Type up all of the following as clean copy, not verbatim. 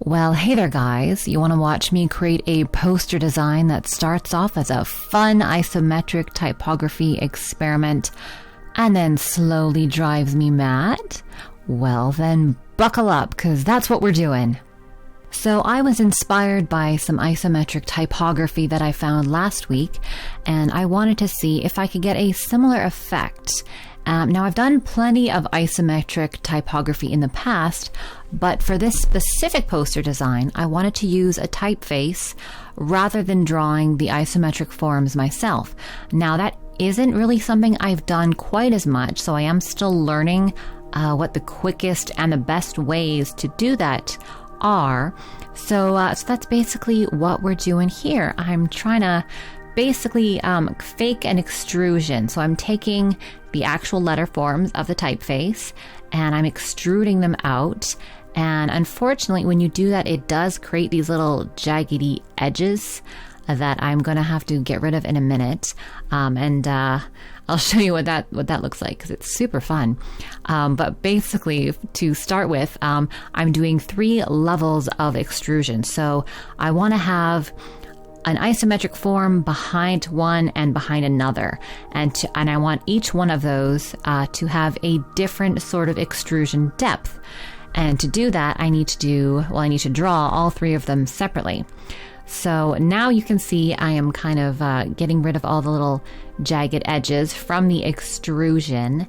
Well, hey there guys, you want to watch me create a poster design that starts off as a fun isometric typography experiment and then slowly drives me mad? Well then buckle up, because that's what we're doing. So I was inspired by some isometric typography that I found last week, and I wanted to see if I could get a similar effect. Now I've done plenty of isometric typography in the past, but for this specific poster design, I wanted to use a typeface rather than drawing the isometric forms myself. Now that isn't really something I've done quite as much, so I am still learning what the quickest and the best ways to do that are. So that's basically what we're doing here. I'm trying to basically fake an extrusion. So I'm taking the actual letter forms of the typeface and I'm extruding them out. And unfortunately, when you do that, it does create these little jaggedy edges that I'm going to have to get rid of in a minute. I'll show you what that looks like, because it's super fun. But basically, to start with, I'm doing 3 levels of extrusion. So I want to have an isometric form behind one and behind another, and I want each one of those to have a different sort of extrusion depth. And to do that, I need to draw all 3 of them separately. So now you can see I am kind of getting rid of all the little jagged edges from the extrusion.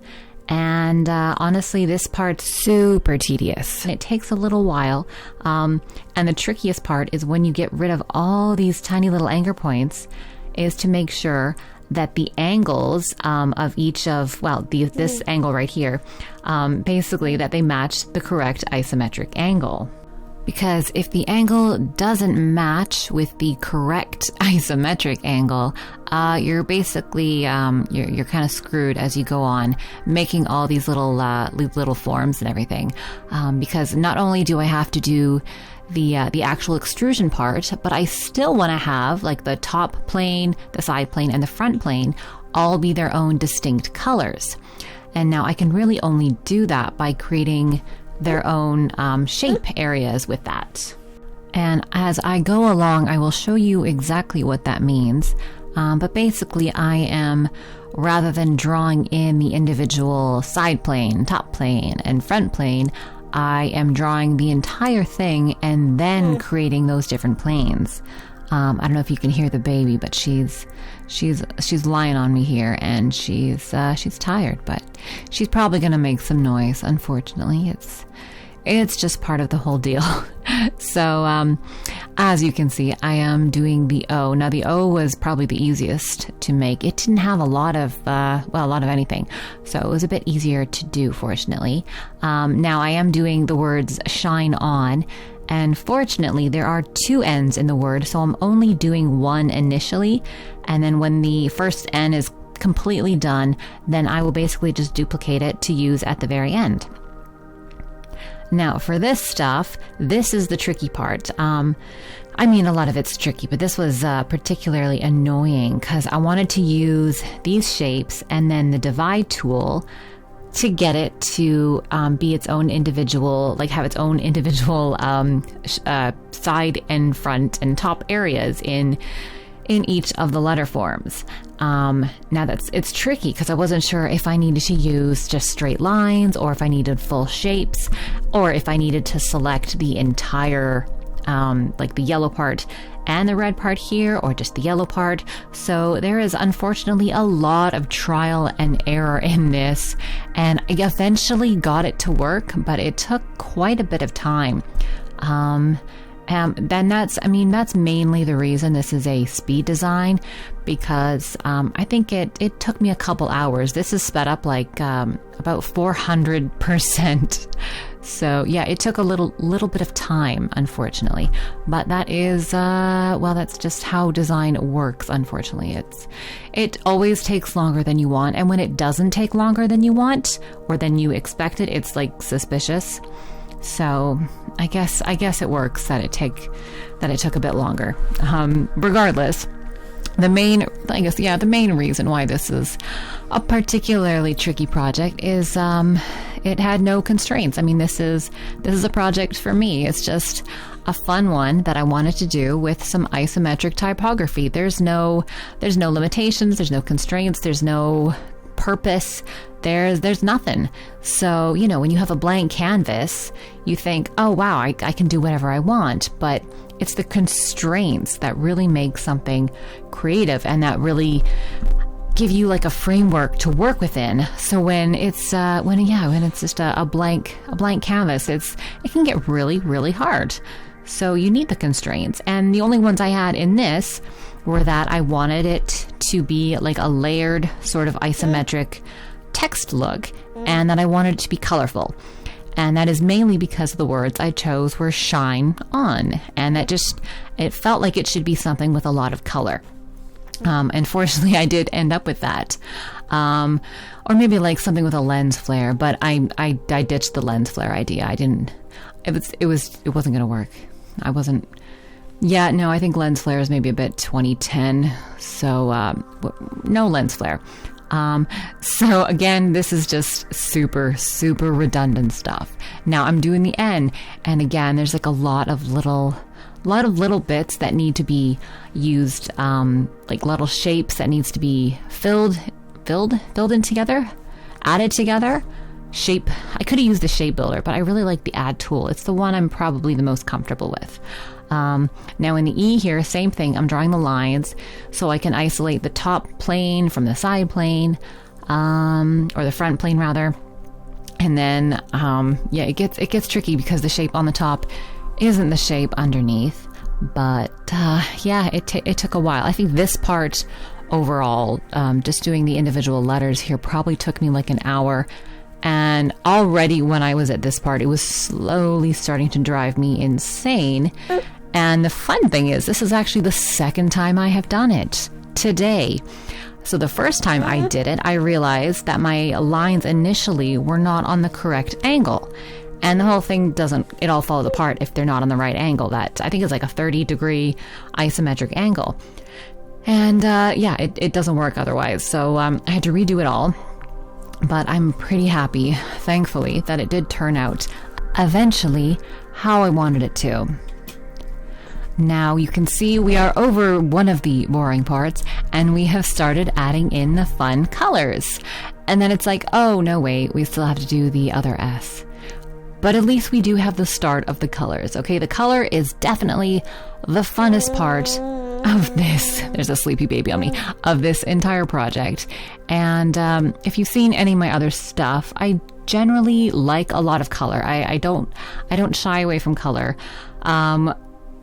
And honestly, this part's super tedious. It takes a little while. And the trickiest part is when you get rid of all these tiny little anchor points, is to make sure that the angles of each of, this angle right here, basically that they match the correct isometric angle. Because if the angle doesn't match with the correct isometric angle, you're basically you're kind of screwed as you go on, making all these little forms and everything. Because not only do I have to do the actual extrusion part, but I still want to have like the top plane, the side plane, and the front plane all be their own distinct colors. And now I can really only do that by creating their own shape areas with that. And as I go along, I will show you exactly what that means. But basically, I am, rather than drawing in the individual side plane, top plane, and front plane, I am drawing the entire thing and then creating those different planes. I don't know if you can hear the baby, but she's lying on me here, and she's tired, but she's probably gonna make some noise. Unfortunately, it's just part of the whole deal. So as you can see, I am doing the O. Now the O was probably the easiest to make. It didn't have a lot of anything, so it was a bit easier to do, fortunately. Now I am doing the words shine on. And fortunately, there are 2 N's in the word, so I'm only doing one initially. And then when the first N is completely done, then I will basically just duplicate it to use at the very end. Now, for this stuff, this is the tricky part. I mean, a lot of it's tricky, but this was particularly annoying because I wanted to use these shapes and then the divide tool to get it to be its own individual, have its own individual side and front and top areas in each of the letter forms. Now it's tricky because I wasn't sure if I needed to use just straight lines, or if I needed full shapes, or if I needed to select the entire the yellow part and the red part here, or just the yellow part. So there is unfortunately a lot of trial and error in this, and I eventually got it to work, but it took quite a bit of time. Then that's mainly the reason this is a speed design, because I think it took me a couple hours. This is sped up about 400%. So yeah, it took a little bit of time, unfortunately. But that is that's just how design works. Unfortunately, it always takes longer than you want, and when it doesn't take longer than you want or than you expected, it's suspicious. So I guess it works that it took a bit longer. Regardless, the main reason why this is a particularly tricky project is it had no constraints. I mean, this is a project for me. It's just a fun one that I wanted to do with some isometric typography. There's no limitations, there's no constraints, there's no purpose, there's nothing. So, when you have a blank canvas, you think, oh wow, I can do whatever I want, but it's the constraints that really make something creative and that really give you like a framework to work within. So when it's just a blank canvas, it can get really, really hard. So you need the constraints. And the only ones I had in this were that I wanted it to be like a layered sort of isometric text look, and that I wanted it to be colorful. And that is mainly because the words I chose were shine on, and it felt like it should be something with a lot of color. Unfortunately, I did end up with that. Or maybe like something with a lens flare, but I ditched the lens flare idea. It wasn't going to work. I think lens flare is maybe a bit 2010. So, no lens flare. So again, this is just super, super redundant stuff. Now I'm doing the N, and again, there's like a lot of little bits that need to be used, like little shapes that needs to be filled in together, added together. Shape. I could have used the shape builder, but I really like the add tool. It's the one I'm probably the most comfortable with. Now in the E here, same thing. I'm drawing the lines so I can isolate the top plane from the side plane, or the front plane rather. And then, it gets tricky because the shape on the top isn't the shape underneath. But it took a while. I think this part overall, just doing the individual letters here, probably took me like an hour. And already when I was at this part, it was slowly starting to drive me insane. And the fun thing is, this is actually the second time I have done it today. So the first time I did it, I realized that my lines initially were not on the correct angle. And the whole thing it all falls apart if they're not on the right angle. That I think is like a 30-degree isometric angle. And it doesn't work otherwise. So I had to redo it all. But I'm pretty happy, thankfully, that it did turn out eventually how I wanted it to. Now you can see we are over one of the boring parts, and we have started adding in the fun colors. And then it's like, oh no, wait, we still have to do the other S. But at least we do have the start of the colors. Okay, the color is definitely the funnest part of this. There's a sleepy baby on me, of this entire project. And if you've seen any of my other stuff, I generally like a lot of color. I don't shy away from color.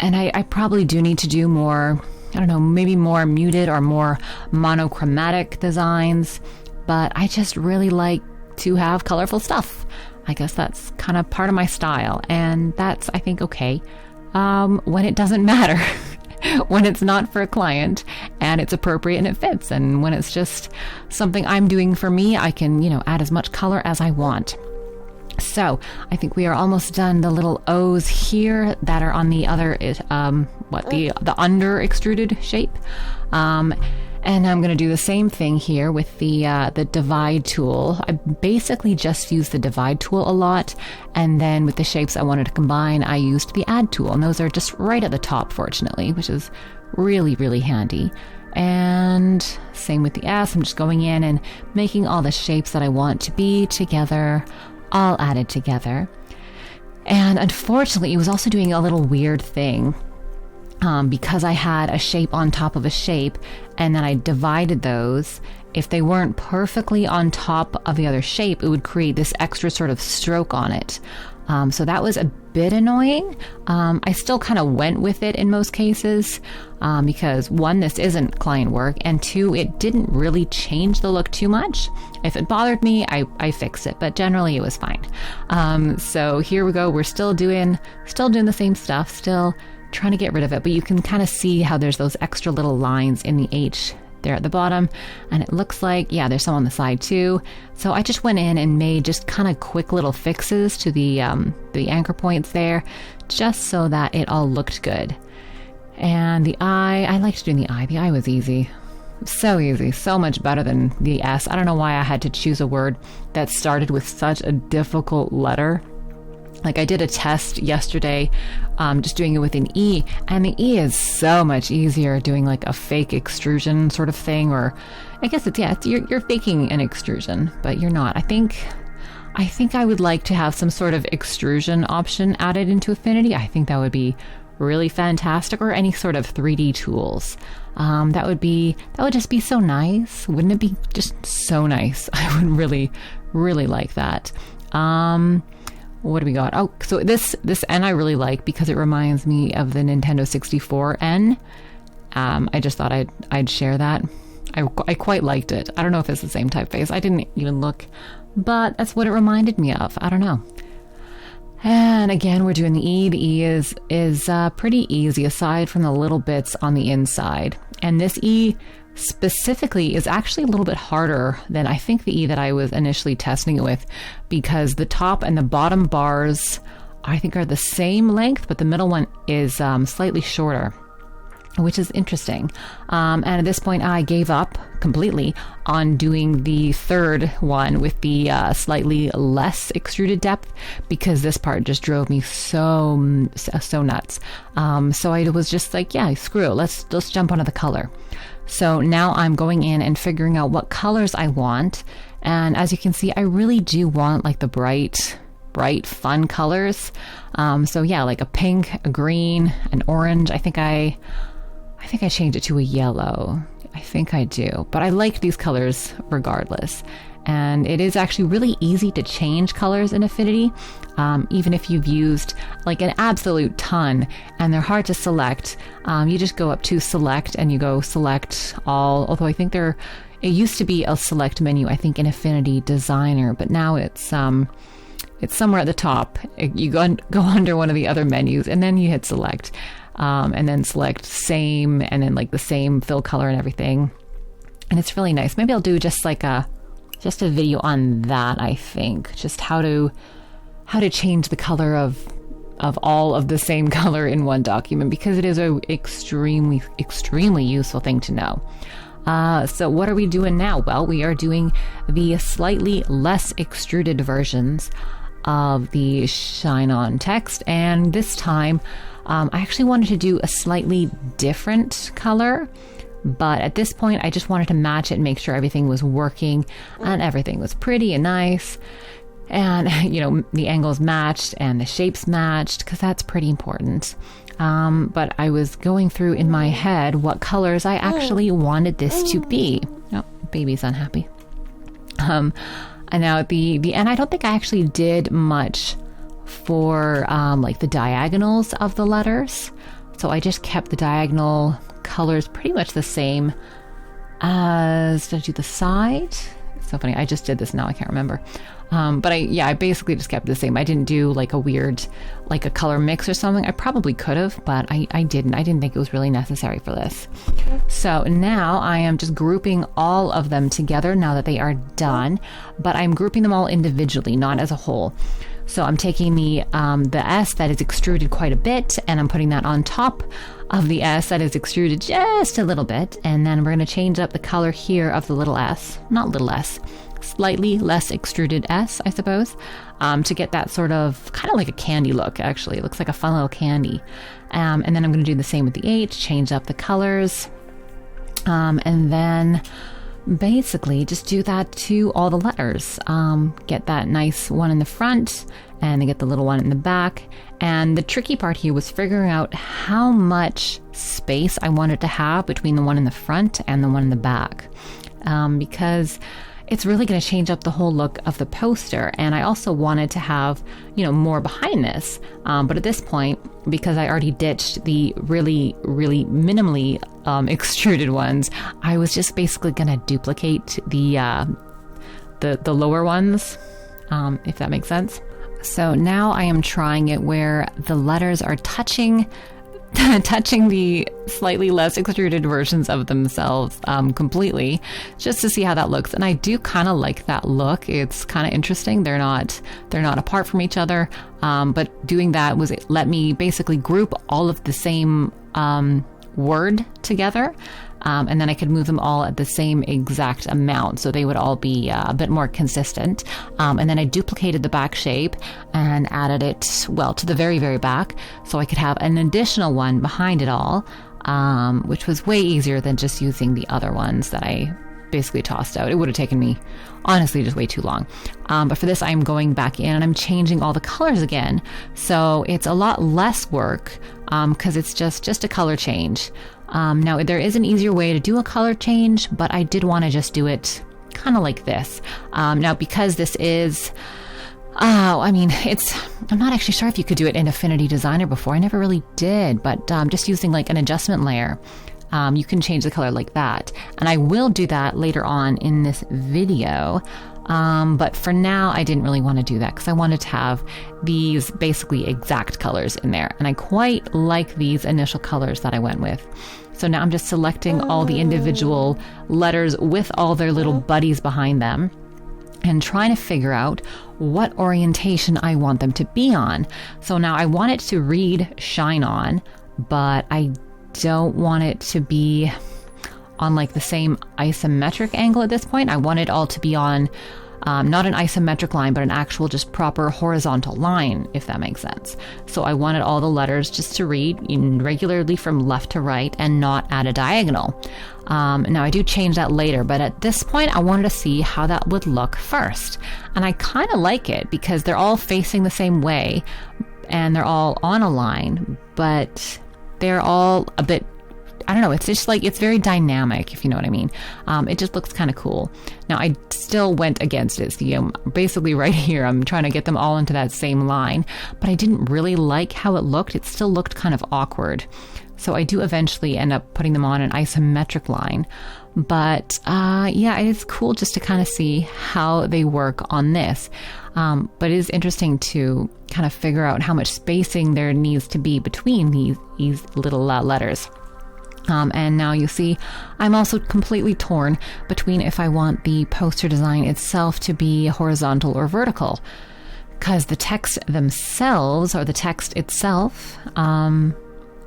And I probably do need to do more, I don't know, maybe more muted or more monochromatic designs, but I just really like to have colorful stuff. I guess that's kind of part of my style, and that's, I think, okay when it doesn't matter. When it's not for a client and it's appropriate and it fits, and when it's just something I'm doing for me, I can, add as much color as I want. So I think we are almost done. The little O's here that are on the other, the under extruded shape. And I'm going to do the same thing here with the divide tool. I basically just use the divide tool a lot. And then with the shapes I wanted to combine, I used the add tool. And those are just right at the top, fortunately, which is really, really handy. And same with the S. I'm just going in and making all the shapes that I want to be together, all added together. And unfortunately, it was also doing a little weird thing. Because I had a shape on top of a shape, and then I divided those, if they weren't perfectly on top of the other shape, it would create this extra sort of stroke on it. So that was a bit annoying. I still kind of went with it in most cases, because one, this isn't client work, and two, it didn't really change the look too much. If it bothered me, I fixed it, but generally it was fine. So here we go. We're still doing the same stuff, still trying to get rid of it, but you can kind of see how there's those extra little lines in the H there at the bottom, and it looks like, there's some on the side too. So I just went in and made just kind of quick little fixes to the anchor points there, just so that it all looked good. And the eye, I liked doing the eye. The eye was easy. So easy, so much better than the S. I don't know why I had to choose a word that started with such a difficult letter. Like I did a test yesterday, just doing it with an E, and the E is so much easier doing like a fake extrusion sort of thing, or I guess you're faking an extrusion, but you're not. I think I would like to have some sort of extrusion option added into Affinity. I think that would be really fantastic, or any sort of 3D tools. That would just be so nice. Wouldn't it be just so nice? I would really, really like that. What do we got? Oh, so this N I really like because it reminds me of the Nintendo 64 N. I just thought I'd share that. I quite liked it. I don't know if it's the same typeface. I didn't even look, but that's what it reminded me of. I don't know. And again, we're doing the E. The E is pretty easy aside from the little bits on the inside. And this E specifically is actually a little bit harder than I think the E that I was initially testing it with, because the top and the bottom bars I think are the same length, but the middle one is slightly shorter, which is interesting. And at this point, I gave up completely on doing the third one with the slightly less extruded depth, because this part just drove me so nuts. So I was just like, yeah, screw it. Let's jump onto the color. So now I'm going in and figuring out what colors I want. And as you can see, I really do want like the bright, fun colors. So yeah, like a pink, a green, an orange. I think I changed it to a yellow. I think I do, but I like these colors regardless. And it is actually really easy to change colors in Affinity, even if you've used like an absolute ton and they're hard to select. You just go up to select and you go select all, although I think it used to be a select menu, I think in Affinity Designer, but now it's somewhere at the top. You go under one of the other menus and then you hit select. And then select same, and then like the same fill color and everything. And it's really nice. Maybe I'll do just a video on that, I think. Just how to change the color of all of the same color in one document, because it is an extremely, extremely useful thing to know. So what are we doing now? Well, we are doing the slightly less extruded versions of the Shine On text, and this time I actually wanted to do a slightly different color, but at this point I just wanted to match it and make sure everything was working and everything was pretty and nice, and the angles matched and the shapes matched, because that's pretty important. But I was going through in my head what colors I actually wanted this to be. Oh, baby's unhappy. And now and I don't think I actually did much for like the diagonals of the letters. So I just kept the diagonal colors pretty much the same as, did I do the side? It's so funny. I just did this now. I can't remember. But I basically just kept it the same. I didn't do like a weird, like a color mix or something. I probably could have, but I didn't. I didn't think it was really necessary for this. So now I am just grouping all of them together now that they are done, but I'm grouping them all individually, not as a whole. So I'm taking the S that is extruded quite a bit, and I'm putting that on top of the S that is extruded just a little bit, and then we're going to change up the color here of the little s, not little s, slightly less extruded S, I suppose, to get that sort of kind of like a candy look. Actually, it looks like a fun little candy. And then I'm going to do the same with the H, change up the colors, and then basically just do that to all the letters. Get that nice one in the front and then get the little one in the back. And the tricky part here was figuring out how much space I wanted to have between the one in the front and the one in the back, because it's really going to change up the whole look of the poster. And I also wanted to have, more behind this. But at this point, because I already ditched the really, really minimally extruded ones, I was just basically going to duplicate the lower ones, if that makes sense. So now I am trying it where the letters are touching touching the slightly less extruded versions of themselves completely, just to see how that looks. And I do kind of like that look. It's kind of interesting. They're not apart from each other, but doing that let me basically group all of the same word together. And then I could move them all at the same exact amount, so they would all be a bit more consistent. And then I duplicated the back shape and added it, well, to the very, very back, so I could have an additional one behind it all, which was way easier than just using the other ones that I basically tossed out. It would have taken me, honestly, just way too long. But for this, I'm going back in and I'm changing all the colors again. So it's a lot less work because it's just a color change. Now, there is an easier way to do a color change, but I did want to just do it kind of like this. Now, because this is, I'm not actually sure if you could do it in Affinity Designer before. I never really did, but just using like an adjustment layer, you can change the color like that. And I will do that later on in this video. But for now, I didn't really want to do that because I wanted to have these basically exact colors in there. And I quite like these initial colors that I went with. So now I'm just selecting all the individual letters with all their little buddies behind them and trying to figure out what orientation I want them to be on. So now I want it to read shine on, but I don't want it to be on like the same isometric angle at this point. I want it all to be on not an isometric line, but an actual just proper horizontal line, if that makes sense. So I wanted all the letters just to read regularly from left to right and not at a diagonal. Now I do change that later, but at this point I wanted to see how that would look first. And I kind of like it because they're all facing the same way and they're all on a line, but they're all a bit, I don't know, it's just like, it's very dynamic, if you know what I mean. It just looks kind of cool. Now, I still went against it. So, basically right here, I'm trying to get them all into that same line, but I didn't really like how it looked. It still looked kind of awkward. So I do eventually end up putting them on an isometric line. But yeah, it's cool just to kind of see how they work on this. But it is interesting to kind of figure out how much spacing there needs to be between these little letters. And now you see I'm also completely torn between if I want the poster design itself to be horizontal or vertical, because the text themselves, or the text itself,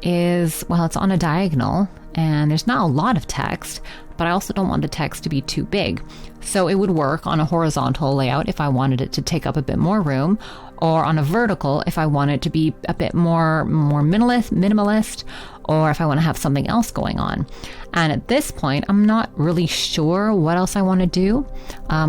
is, well, it's on a diagonal and there's not a lot of text, but I also don't want the text to be too big. So it would work on a horizontal layout if I wanted it to take up a bit more room, or on a vertical if I want it to be a bit more minimalist, or if I want to have something else going on. And at this point, I'm not really sure what else I want to do.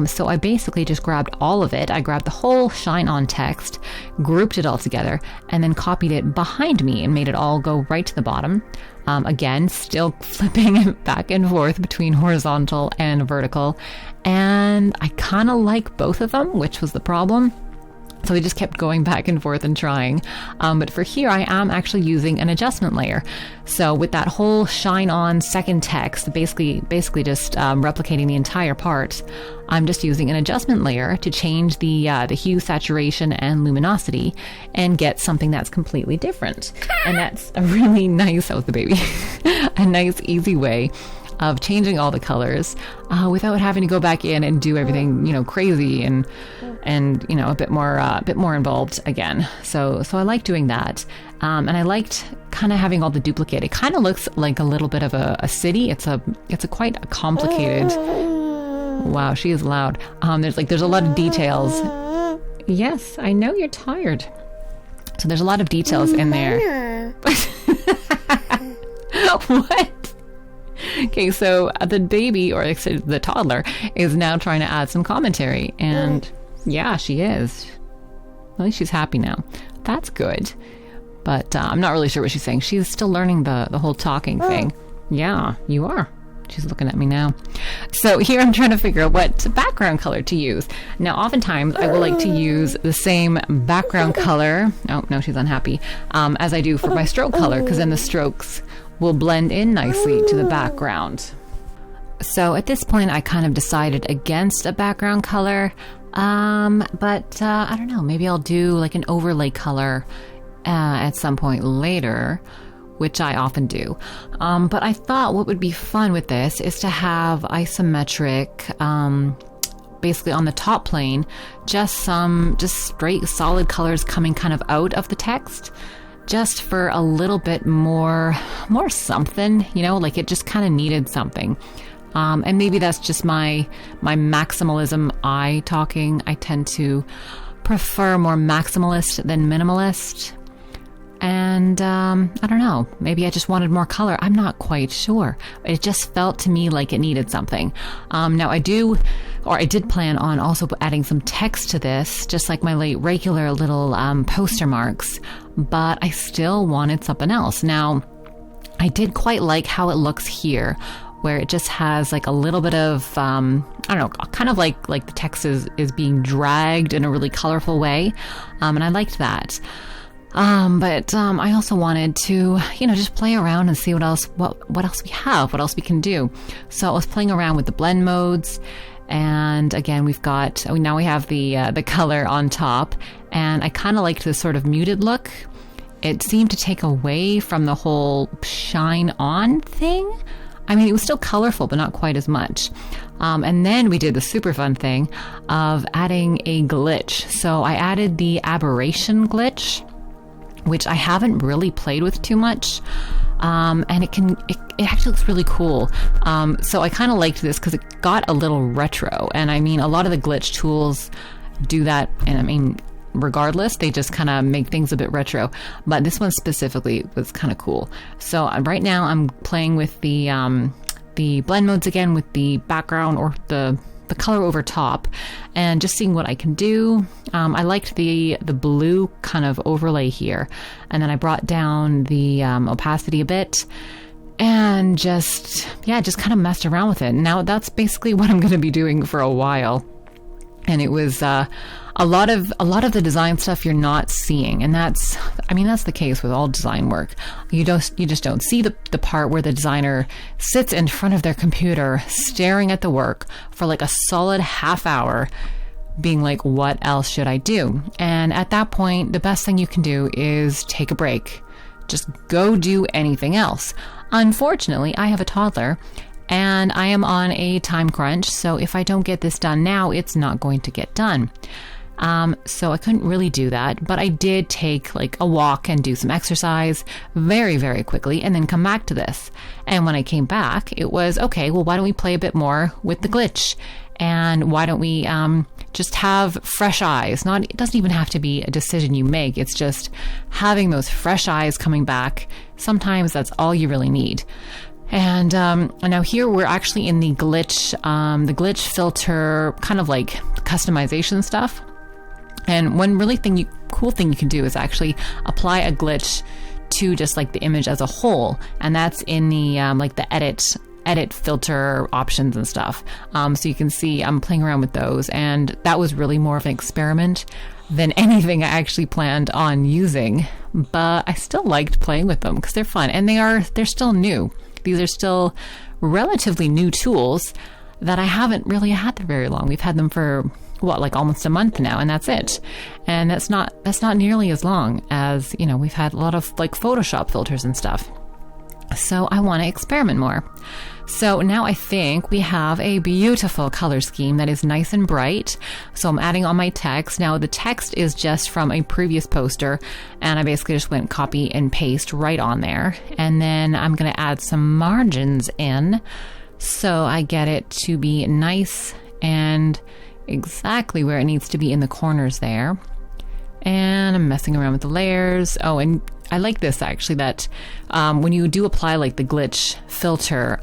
So I basically just grabbed all of it. I grabbed the whole shine on text, grouped it all together, and then copied it behind me and made it all go right to the bottom. Again, still flipping it back and forth between horizontal and vertical. And I kind of like both of them, which was the problem. So we just kept going back and forth and trying. But for here, I am actually using an adjustment layer. So with that whole shine on second text, basically just replicating the entire part, I'm just using an adjustment layer to change the hue, saturation, and luminosity and get something that's completely different. And that's a really nice, that was the baby, a nice, easy way of changing all the colors without having to go back in and do everything, crazy and a bit more involved again. So I like doing that. And I liked kind of having all the duplicate. It kind of looks like a little bit of a city. It's a quite a complicated. Wow, she is loud. There's a lot of details. Yes, I know you're tired. So there's a lot of details in there. What? Okay, so the baby, or the toddler, is now trying to add some commentary. And yeah, she is. At least she's happy now. That's good. But I'm not really sure what she's saying. She's still learning the whole talking thing. Yeah, you are. She's looking at me now. So here I'm trying to figure out what background color to use. Now, oftentimes I will like to use the same background color. Oh, no, she's unhappy. As I do for my stroke color, because then the strokes will blend in nicely to the background. So at this point, I kind of decided against a background color. But I don't know, maybe I'll do like an overlay color at some point later, which I often do. But I thought what would be fun with this is to have isometric, basically on the top plane, just straight solid colors coming kind of out of the text, just for a little bit more something, you know, like it just kind of needed something. And maybe that's just my maximalism eye talking. I tend to prefer more maximalist than minimalist. And I don't know, maybe I just wanted more color. I'm not quite sure. It just felt to me like it needed something. Now I did plan on also adding some text to this, just like my regular little poster marks, but I still wanted something else. Now, I did quite like how it looks here, where it just has like a little bit of, I don't know, kind of like the text is being dragged in a really colorful way. And I liked that. But I also wanted to, you know, just play around and see what else we have, what else we can do. So I was playing around with the blend modes. And again, now we have the color on top, and I kind of liked this sort of muted look. It seemed to take away from the whole shine on thing. I mean, it was still colorful, but not quite as much. And then we did the super fun thing of adding a glitch. So I added the aberration glitch, which I haven't really played with too much. And it actually looks really cool. So I kind of liked this because it got a little retro. And I mean, a lot of the glitch tools do that. And I mean, regardless, they just kind of make things a bit retro. But this one specifically was kind of cool. So right now I'm playing with the blend modes again with the background or the color over top, and just seeing what I can do. I liked the blue kind of overlay here, and then I brought down the opacity a bit, and just kind of messed around with it. Now that's basically what I'm going to be doing for a while. And it was a lot of the design stuff you're not seeing, and that's the case with all design work. You just don't see the part where the designer sits in front of their computer staring at the work for like a solid half hour, being like, what else should I do? And at that point, the best thing you can do is take a break. Just go do anything else. Unfortunately, I have a toddler, and I am on a time crunch, so if I don't get this done now, it's not going to get done. So I couldn't really do that, but I did take like a walk and do some exercise very, very quickly, and then come back to this. And when I came back, it was, okay, well, why don't we play a bit more with the glitch? And why don't we just have fresh eyes? It doesn't even have to be a decision you make. It's just having those fresh eyes coming back. Sometimes that's all you really need. And now here we're actually in the glitch filter, kind of like customization stuff. And one really cool thing you can do is actually apply a glitch to just like the image as a whole, and that's in the like the edit filter options and stuff. So you can see I'm playing around with those, and that was really more of an experiment than anything I actually planned on using. But I still liked playing with them because they're fun, and they're still new. These are still relatively new tools that I haven't really had for very long. We've had them for like almost a month now, and that's it. And that's not nearly as long as, you know, we've had a lot of like Photoshop filters and stuff. So I want to experiment more. So now I think we have a beautiful color scheme that is nice and bright. So I'm adding on my text. Now the text is just from a previous poster, and I basically just went copy and paste right on there. And then I'm going to add some margins in, so I get it to be nice and exactly where it needs to be in the corners there. And I'm messing around with the layers. Oh, and I like this actually, that when you do apply like the glitch filter,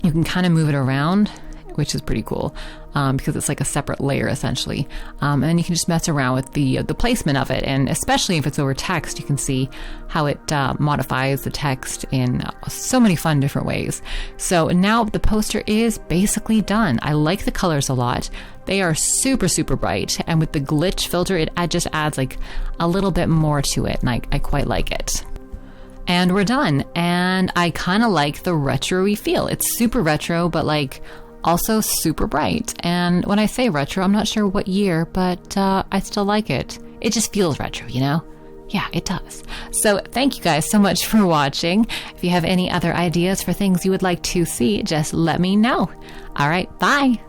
you can kind of move it around, which is pretty cool, because it's like a separate layer essentially. And then you can just mess around with the placement of it, and especially if it's over text, you can see how it modifies the text in so many fun different ways. So now the poster is basically done. I like the colors a lot. They are super, super bright, and with the glitch filter, it just adds like a little bit more to it, and I quite like it. And we're done, and I kind of like the retro-y feel. It's super retro, but like also super bright. And when I say retro, I'm not sure what year, but I still like it. It just feels retro, you know? Yeah, it does. So thank you guys so much for watching. If you have any other ideas for things you would like to see, just let me know. All right, bye.